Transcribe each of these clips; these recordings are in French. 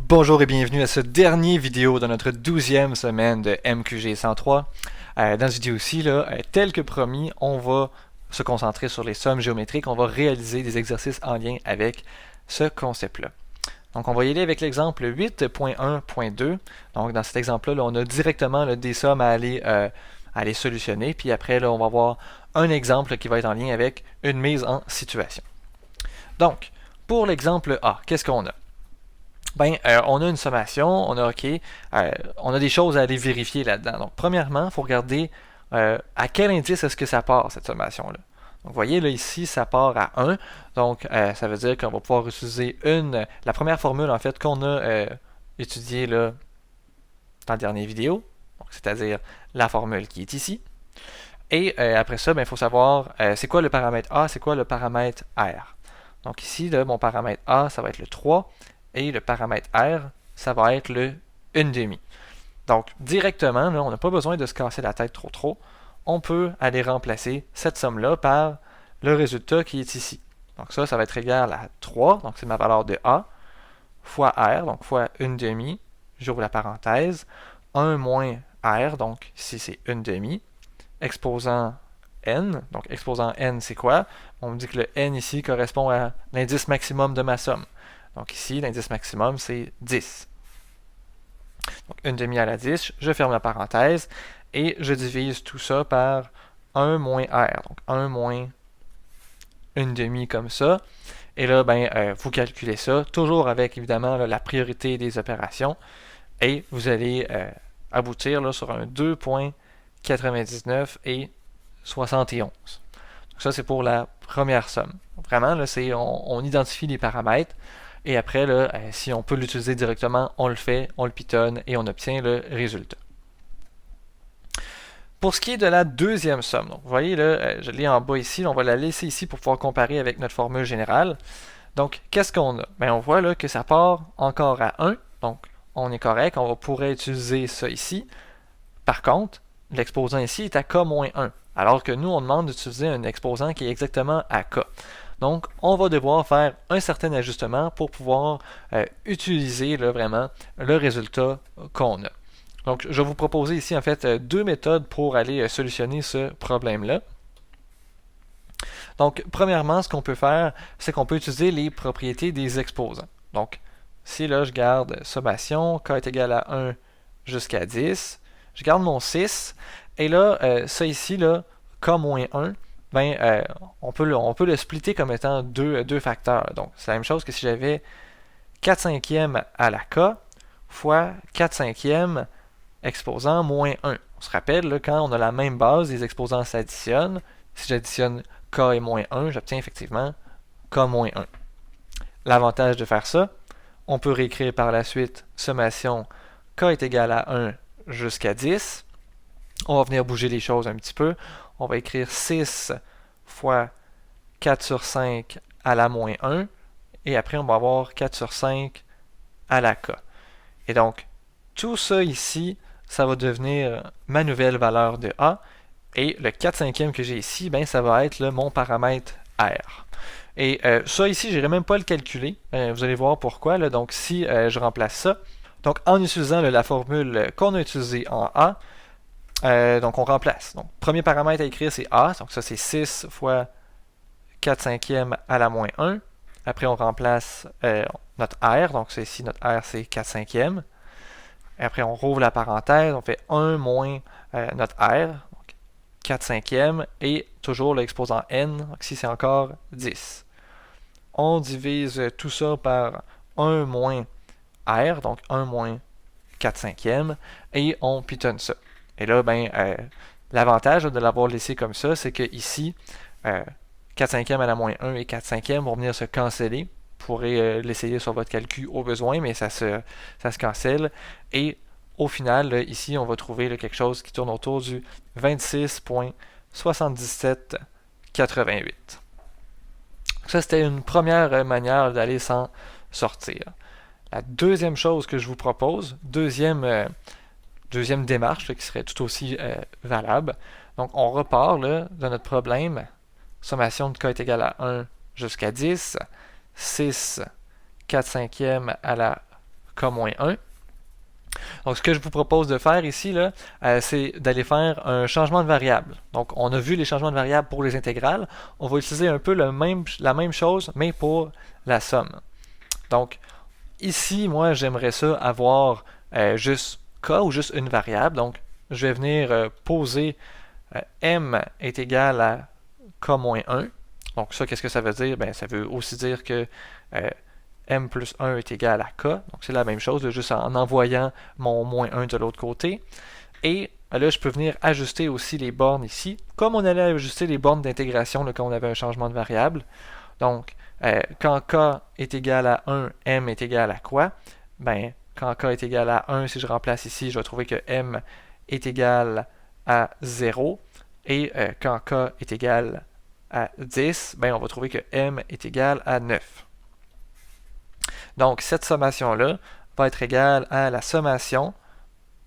Bonjour et bienvenue à ce dernier vidéo de notre 12e semaine de MQG 103. Dans cette vidéo-ci, tel que promis, on va se concentrer sur les sommes géométriques. On va réaliser des exercices en lien avec ce concept-là. Donc, on va y aller avec l'exemple 8.1.2. Donc, dans cet exemple-là, on a directement des sommes à aller solutionner. Puis après, on va avoir un exemple qui va être en lien avec une mise en situation. Donc, pour l'exemple A, qu'est-ce qu'on a? On a une sommation, on a des choses à aller vérifier là-dedans. Donc, premièrement, il faut regarder à quel indice est-ce que ça part, cette sommation-là. Donc, vous voyez, là, ici, ça part à 1. Donc, ça veut dire qu'on va pouvoir utiliser la première formule, en fait, qu'on a étudiée là, dans la dernière vidéo, c'est-à-dire la formule qui est ici. Et après ça, il faut savoir c'est quoi le paramètre A, c'est quoi le paramètre R. Donc, ici, là, mon paramètre A, ça va être le 3. Et le paramètre R, ça va être le 1/2. Donc, directement, là, on n'a pas besoin de se casser la tête trop. On peut aller remplacer cette somme-là par le résultat qui est ici. Donc ça va être égal à 3, donc c'est ma valeur de A, fois R, donc fois 1/2, j'ouvre la parenthèse, 1 moins R, donc ici c'est 1/2, exposant N, donc exposant N c'est quoi? On me dit que le N ici correspond à l'indice maximum de ma somme. Donc ici, l'indice maximum, c'est 10. Donc 1/2 à la 10, je ferme la parenthèse et je divise tout ça par 1 moins R. Donc 1 moins 1/2 comme ça. Et là, vous calculez ça, toujours avec évidemment la priorité des opérations. Et vous allez aboutir là, sur un 2,99 et 71. Donc ça, c'est pour la première somme. Donc, vraiment, là, on identifie les paramètres. Et après, là, si on peut l'utiliser directement, on le fait, on le pitonne et on obtient le résultat. Pour ce qui est de la deuxième somme, donc vous voyez, là, je l'ai en bas ici, on va la laisser ici pour pouvoir comparer avec notre formule générale. Donc, qu'est-ce qu'on a? On voit là que ça part encore à 1, donc on est correct, on pourrait utiliser ça ici. Par contre, l'exposant ici est à K-1, alors que nous, on demande d'utiliser un exposant qui est exactement à K. Donc, on va devoir faire un certain ajustement pour pouvoir utiliser là, vraiment le résultat qu'on a. Donc, je vais vous proposer ici, en fait, deux méthodes pour aller solutionner ce problème-là. Donc, premièrement, ce qu'on peut faire, c'est qu'on peut utiliser les propriétés des exposants. Donc, si là, je garde sommation, k est égal à 1 jusqu'à 10, je garde mon 6, et là, ça ici, là, k-1, on peut le splitter comme étant deux facteurs. Donc, c'est la même chose que si j'avais 4 cinquièmes à la k fois 4 cinquièmes exposant moins 1. On se rappelle, là, quand on a la même base, les exposants s'additionnent. Si j'additionne k et moins 1, j'obtiens effectivement k-1. L'avantage de faire ça, on peut réécrire par la suite sommation k est égal à 1 jusqu'à 10. On va venir bouger les choses un petit peu. On va écrire 6 fois 4 sur 5 à la moins 1. Et après, on va avoir 4 sur 5 à la k. Et donc, tout ça ici, ça va devenir ma nouvelle valeur de A. Et le 4 cinquième que j'ai ici, ça va être mon paramètre R. Et ça ici, je n'irai même pas le calculer. Vous allez voir pourquoi. Là. Donc, si je remplace ça, donc en utilisant la formule qu'on a utilisée en A, donc on remplace. Donc, premier paramètre à écrire, c'est A. Donc ça, c'est 6 fois 4 cinquièmes à la moins 1. Après, on remplace notre R. Donc c'est ici, notre R, c'est 4 cinquièmes. Et après, on rouvre la parenthèse. On fait 1 moins notre R. Donc 4 cinquièmes. Et toujours l'exposant N. Donc ici, c'est encore 10. On divise tout ça par 1 moins R. Donc 1 moins 4 cinquièmes. Et on pitonne ça. Et là, l'avantage de l'avoir laissé comme ça, c'est que ici, 4 cinquièmes à la moins 1 et 4 cinquièmes vont venir se canceller. Vous pourrez l'essayer sur votre calcul au besoin, mais ça se cancelle. Et au final, là, ici, on va trouver là, quelque chose qui tourne autour du 26,7788. Ça, c'était une première manière d'aller s'en sortir. La deuxième chose que je vous propose, deuxième démarche là, qui serait tout aussi valable. Donc, on repart là, de notre problème. Sommation de k est égale à 1 jusqu'à 10. 6, 4 cinquièmes à la K-1. Donc, ce que je vous propose de faire ici, là, c'est d'aller faire un changement de variable. Donc, on a vu les changements de variable pour les intégrales. On va utiliser un peu la même chose, mais pour la somme. Donc, ici, moi, j'aimerais ça avoir juste K ou juste une variable. Donc, je vais venir poser M est égal à K-1. Donc, ça, qu'est-ce que ça veut dire? Ben, ça veut aussi dire que M plus 1 est égal à K. Donc, c'est la même chose, juste en envoyant mon moins 1 de l'autre côté. Et là, je peux venir ajuster aussi les bornes ici, comme on allait ajuster les bornes d'intégration quand on avait un changement de variable. Donc, quand K est égal à 1, M est égal à quoi? Ben, quand K est égal à 1, si je remplace ici, je vais trouver que M est égal à 0. Et quand K est égal à 10, ben, on va trouver que M est égal à 9. Donc, cette sommation-là va être égale à la sommation.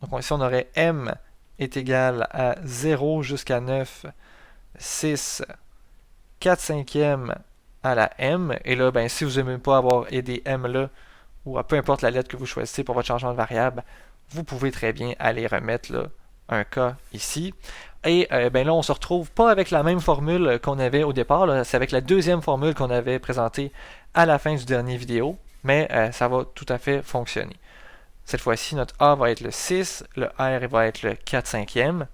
Donc, ici, on aurait M est égal à 0 jusqu'à 9, 6, 4 cinquièmes à la M. Et là, ben, si vous n'aimez pas avoir des M là, ou peu importe la lettre que vous choisissez pour votre changement de variable, vous pouvez très bien aller remettre là, un K ici. Et ben là, on se retrouve pas avec la même formule qu'on avait au départ. C'est avec la deuxième formule qu'on avait présentée à la fin du dernier vidéo. Mais ça va tout à fait fonctionner. Cette fois-ci, notre A va être le 6, le R va être le 4 cinquième,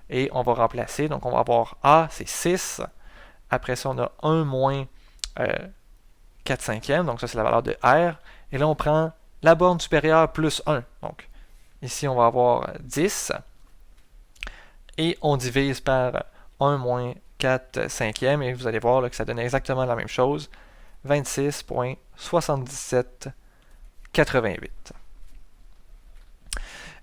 et on va remplacer. Donc, on va avoir A, c'est 6. Après ça, on a 1 moins 4 cinquièmes, donc ça, c'est la valeur de R. Et là, on prend la borne supérieure plus 1. Donc, ici, on va avoir 10. Et on divise par 1 moins 4 cinquièmes, et vous allez voir là, que ça donne exactement la même chose. 26,7788.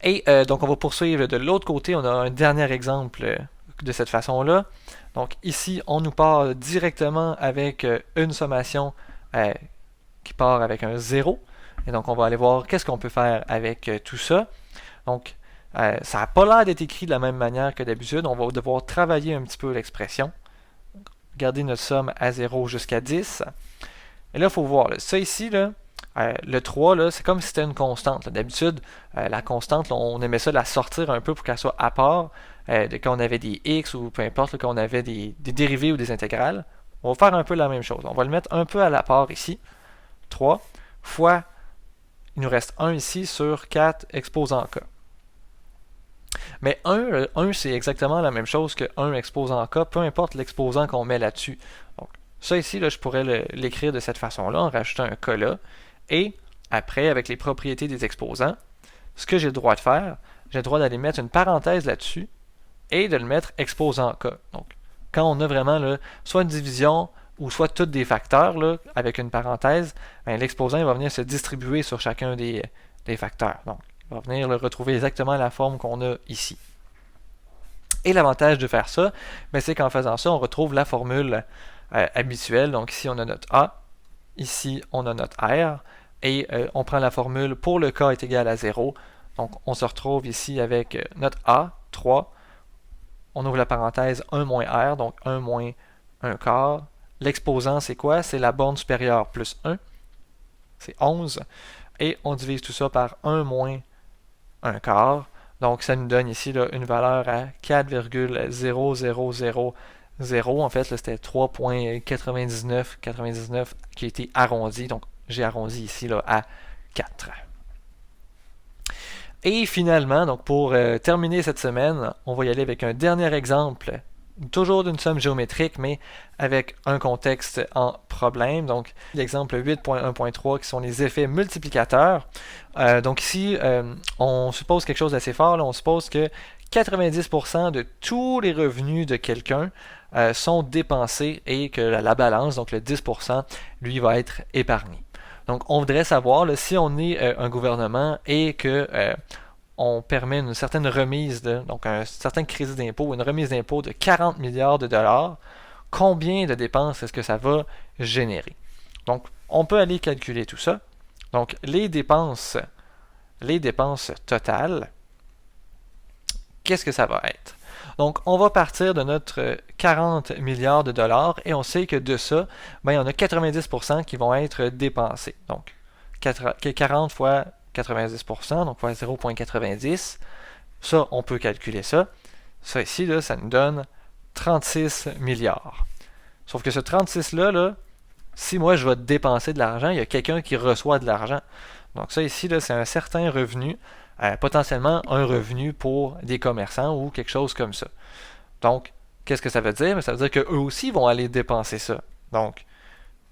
Et donc, on va poursuivre de l'autre côté. On a un dernier exemple de cette façon-là. Donc, ici, on nous part directement avec une sommation qui part avec un 0. Et donc, on va aller voir qu'est-ce qu'on peut faire avec tout ça. Donc, ça n'a pas l'air d'être écrit de la même manière que d'habitude. On va devoir travailler un petit peu l'expression. Garder notre somme à 0 jusqu'à 10. Et là, il faut voir, là, ça ici, là, le 3, là, c'est comme si c'était une constante. D'habitude, la constante, là, on aimait ça la sortir un peu pour qu'elle soit à part, quand on avait des x ou peu importe, là, quand on avait des dérivés ou des intégrales. On va faire un peu la même chose. On va le mettre un peu à la part ici. 3 fois, il nous reste 1 ici sur 4 exposant K. Mais 1 c'est exactement la même chose que 1 exposant K, peu importe l'exposant qu'on met là-dessus. Donc, ça ici, là, je pourrais l'écrire de cette façon-là, en rajoutant un K là. Et après, avec les propriétés des exposants, ce que j'ai le droit de faire, j'ai le droit d'aller mettre une parenthèse là-dessus et de le mettre exposant K. Donc, quand on a vraiment là, soit une division ou soit tous des facteurs là, avec une parenthèse, ben, l'exposant va venir se distribuer sur chacun des facteurs. Donc, il va venir retrouver exactement la forme qu'on a ici. Et l'avantage de faire ça, ben, c'est qu'en faisant ça, on retrouve la formule habituelle. Donc ici, on a notre A. Ici, on a notre R. Et on prend la formule pour le K est égal à 0. Donc, on se retrouve ici avec notre A, 3. On ouvre la parenthèse 1 moins R, donc 1 moins 1 quart. L'exposant, c'est quoi? C'est la borne supérieure plus 1. C'est 11. Et on divise tout ça par 1 moins 1 quart. Donc, ça nous donne ici là, une valeur à 4,0000. En fait, c'était 3,99 qui a été arrondi. Donc, j'ai arrondi ici là, à 4. Et finalement, donc pour terminer cette semaine, on va y aller avec un dernier exemple, toujours d'une somme géométrique, mais avec un contexte en problème. Donc, l'exemple 8.1.3 qui sont les effets multiplicateurs. Donc ici, on suppose quelque chose d'assez fort. Là. On suppose que 90% de tous les revenus de quelqu'un sont dépensés et que la balance, donc le 10%, lui va être épargné. Donc, on voudrait savoir là, si on est un gouvernement et que on permet une certaine remise, donc un certain crédit d'impôt, une remise d'impôt de 40 milliards de dollars, combien de dépenses est-ce que ça va générer? Donc, on peut aller calculer tout ça. Donc, les dépenses totales, qu'est-ce que ça va être? Donc, on va partir de notre 40 milliards de dollars et on sait que de ça, ben, il y en a 90% qui vont être dépensés. Donc, 40 fois 90%, donc fois 0.90. Ça, on peut calculer ça. Ça ici, là, ça nous donne 36 milliards. Sauf que ce 36-là, là, si moi je vais dépenser de l'argent, il y a quelqu'un qui reçoit de l'argent. Donc ça ici, là, c'est un certain revenu, potentiellement un revenu pour des commerçants ou quelque chose comme ça. Donc, qu'est-ce que ça veut dire? Ça veut dire qu'eux aussi vont aller dépenser ça. Donc,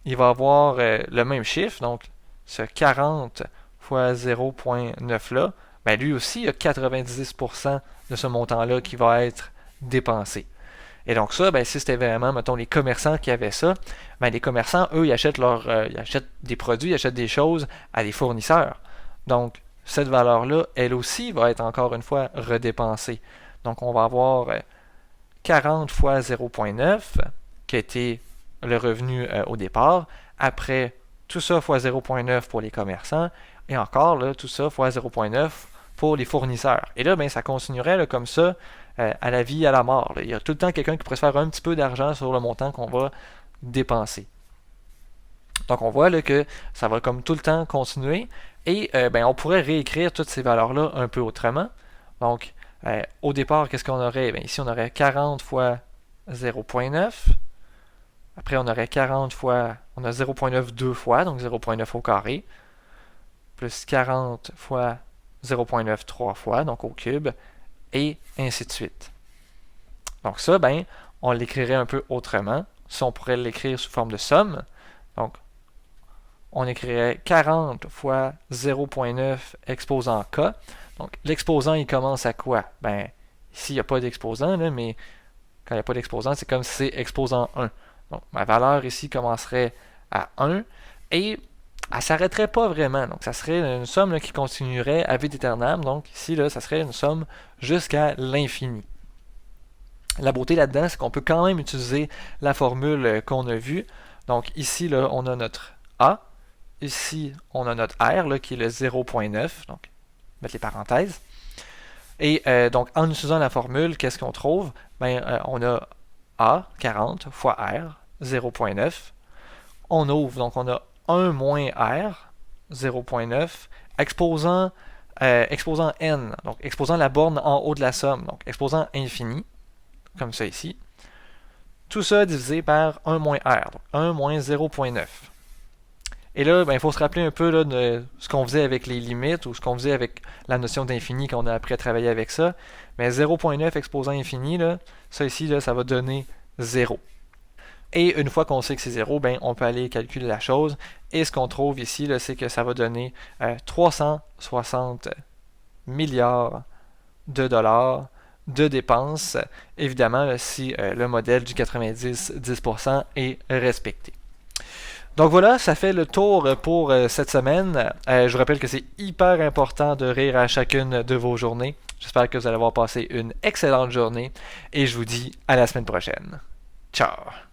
il va avoir le même chiffre, donc ce 40 fois 0.9 là, ben lui aussi, il y a 90% de ce montant-là qui va être dépensé. Et donc ça, ben, si c'était vraiment, mettons, les commerçants qui avaient ça, ben, les commerçants, eux, ils achètent des produits, ils achètent des choses à des fournisseurs. Donc, cette valeur-là, elle aussi, va être encore une fois redépensée. Donc, on va avoir 40 fois 0.9, qui était le revenu au départ. Après, tout ça fois 0.9 pour les commerçants. Et encore, là, tout ça fois 0.9 pour les fournisseurs. Et là, ben, ça continuerait là, comme ça à la vie, à la mort. Là. Il y a tout le temps quelqu'un qui pourrait se faire un petit peu d'argent sur le montant qu'on va dépenser. Donc on voit là, que ça va comme tout le temps continuer. Et ben, on pourrait réécrire toutes ces valeurs-là un peu autrement. Donc au départ, qu'est-ce qu'on aurait? Bien, ici, on aurait 40 fois 0.9. Après, on aurait 40 fois... On a 0.9 deux fois, donc 0.9 au carré. Plus 40 fois 0.9 trois fois, donc au cube. Et ainsi de suite. Donc ça, ben, on l'écrirait un peu autrement. Ça, on pourrait l'écrire sous forme de somme. Donc, on écrirait 40 fois 0.9 exposant k. Donc, l'exposant, il commence à quoi? Ben, ici, il n'y a pas d'exposant, mais quand il n'y a pas d'exposant, c'est comme si c'est exposant 1. Donc, ma valeur ici commencerait à 1 et elle ne s'arrêterait pas vraiment. Donc, ça serait une somme là, qui continuerait à vide éternam. Donc, ici, là, ça serait une somme jusqu'à l'infini. La beauté là-dedans, c'est qu'on peut quand même utiliser la formule qu'on a vue. Donc, ici, là, on a notre A. Ici, on a notre R, là, qui est le 0.9. Donc, mettre les parenthèses. Et donc, en utilisant la formule, qu'est-ce qu'on trouve? Ben, on a A, 40, fois R, 0.9. On ouvre, donc on a 1 moins R, 0.9, exposant n, donc exposant la borne en haut de la somme, donc exposant infini, comme ça ici. Tout ça divisé par 1 moins R, donc 1 moins 0.9. Et là, ben, il faut se rappeler un peu là, de ce qu'on faisait avec les limites ou ce qu'on faisait avec la notion d'infini quand on a appris à travailler avec ça. Mais 0.9 exposant infini, là, ça ici, là, ça va donner 0. Et une fois qu'on sait que c'est 0, ben, on peut aller calculer la chose. Et ce qu'on trouve ici, c'est que ça va donner 360 milliards de dollars de dépenses, évidemment, là, si le modèle du 90-10% est respecté. Donc voilà, ça fait le tour pour cette semaine. Je vous rappelle que c'est hyper important de rire à chacune de vos journées. J'espère que vous allez avoir passé une excellente journée et je vous dis à la semaine prochaine. Ciao!